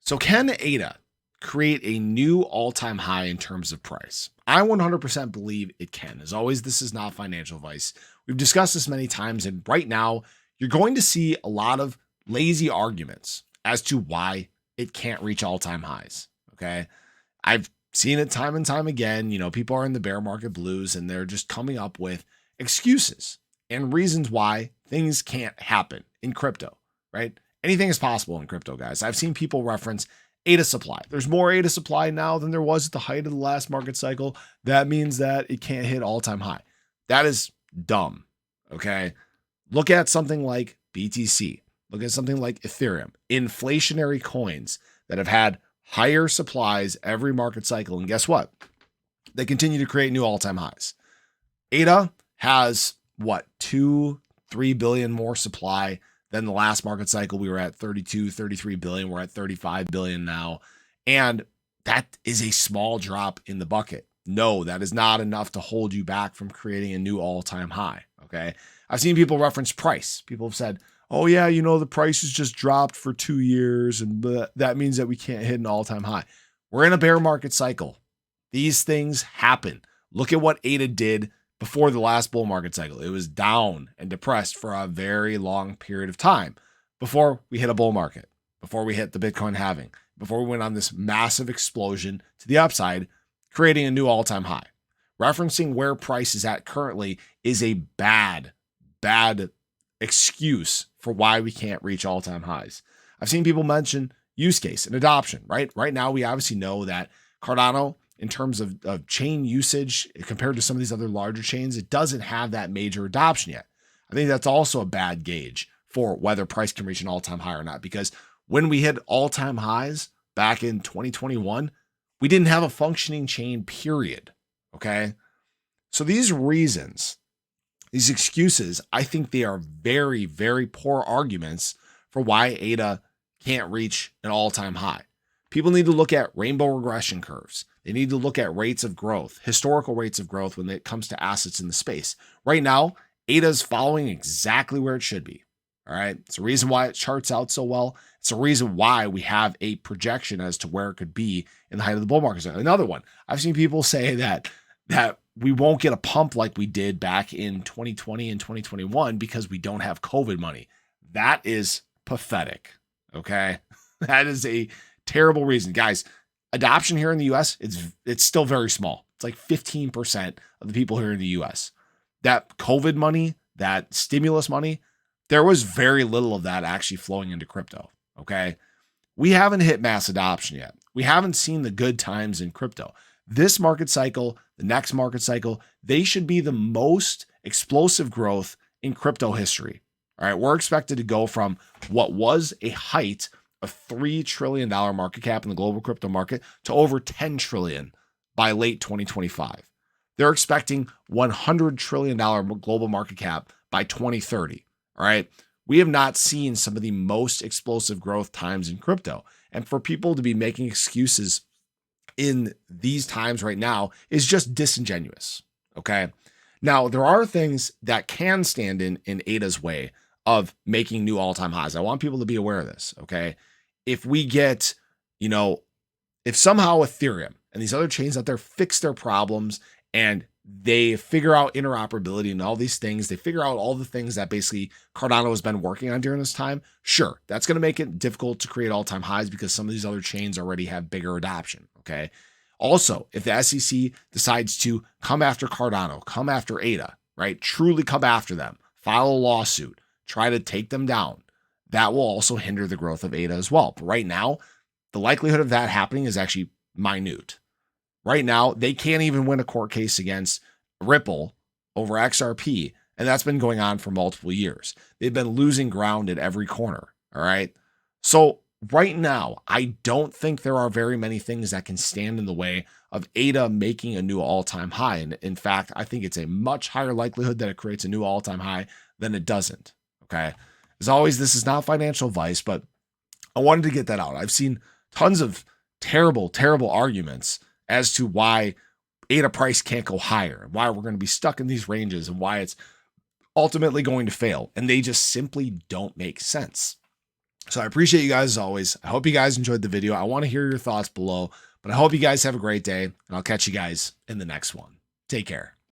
So can ADA create a new all-time high in terms of price? I 100% believe it can. As always, this is not financial advice. We've discussed this many times, and right now you're going to see a lot of lazy arguments as to why it can't reach all-time highs. Okay. I've seen it time and time again. People are in the bear market blues and they're just coming up with excuses and reasons why things can't happen in crypto, right? Anything is possible in crypto, guys. I've seen people reference ADA supply. There's more ADA supply now than there was at the height of the last market cycle. That means that it can't hit all-time high. That is dumb. Okay. Look at something like BTC. Look at something like Ethereum, inflationary coins that have had higher supplies every market cycle. And guess what? They continue to create new all-time highs. ADA has 2-3 billion more supply than the last market cycle. We were at 33 billion. We're at 35 billion now. And that is a small drop in the bucket. No, that is not enough to hold you back from creating a new all-time high. Okay. I've seen people reference price. People have said, oh yeah, the price has just dropped for 2 years and that means that we can't hit an all-time high. We're in a bear market cycle. These things happen. Look at what ADA did before the last bull market cycle. It was down and depressed for a very long period of time before we hit a bull market, before we hit the Bitcoin halving, before we went on this massive explosion to the upside, creating a new all-time high. Referencing where price is at currently is a bad excuse for why we can't reach all-time highs. I've seen people mention use case and adoption, right? Right now, we obviously know that Cardano, in terms of chain usage compared to some of these other larger chains, it doesn't have that major adoption yet. I think that's also a bad gauge for whether price can reach an all-time high or not, because when we hit all-time highs back in 2021, we didn't have a functioning chain, period. Okay. So these reasons, these excuses, I think they are very, very poor arguments for why ADA can't reach an all-time high. People need to look at rainbow regression curves. They need to look at rates of growth, historical rates of growth when it comes to assets in the space. Right now, ADA is following exactly where it should be. All right. It's the reason why it charts out so well. It's the reason why we have a projection as to where it could be in the height of the bull market. Another one, I've seen people say that we won't get a pump like we did back in 2020 and 2021 because we don't have COVID money. That is pathetic. Okay. That is a terrible reason. Guys, adoption here in the US, it's still very small. It's like 15% of the people here in the US. That COVID money, that stimulus money, there was very little of that actually flowing into crypto. Okay. We haven't hit mass adoption yet. We haven't seen the good times in crypto. This market cycle, the next market cycle, they should be the most explosive growth in crypto history. All right. We're expected to go from what was a height of $3 trillion market cap in the global crypto market to over 10 trillion by late 2025. They're expecting $100 trillion global market cap by 2030. All right. We have not seen some of the most explosive growth times in crypto. And for people to be making excuses in these times right now is just disingenuous. Okay. Now, there are things that can stand in ADA's way of making new all-time highs. I want people to be aware of this. Okay. If we get, if somehow Ethereum and these other chains out there fix their problems and they figure out interoperability and all these things, they figure out all the things that basically Cardano has been working on during this time. Sure. That's going to make it difficult to create all-time highs because some of these other chains already have bigger adoption. Okay. Also, if the SEC decides to come after Cardano, come after ADA, right? Truly come after them, file a lawsuit, try to take them down, that will also hinder the growth of ADA as well. But right now, the likelihood of that happening is actually minute. Right now, they can't even win a court case against Ripple over XRP, and that's been going on for multiple years. They've been losing ground at every corner, all right? So right now, I don't think there are very many things that can stand in the way of ADA making a new all-time high. And in fact, I think it's a much higher likelihood that it creates a new all-time high than it doesn't, okay? As always, this is not financial advice, but I wanted to get that out. I've seen tons of terrible, terrible arguments as to why ADA price can't go higher, why we're going to be stuck in these ranges, and why it's ultimately going to fail. And they just simply don't make sense. So I appreciate you guys as always. I hope you guys enjoyed the video. I want to hear your thoughts below, but I hope you guys have a great day, and I'll catch you guys in the next one. Take care.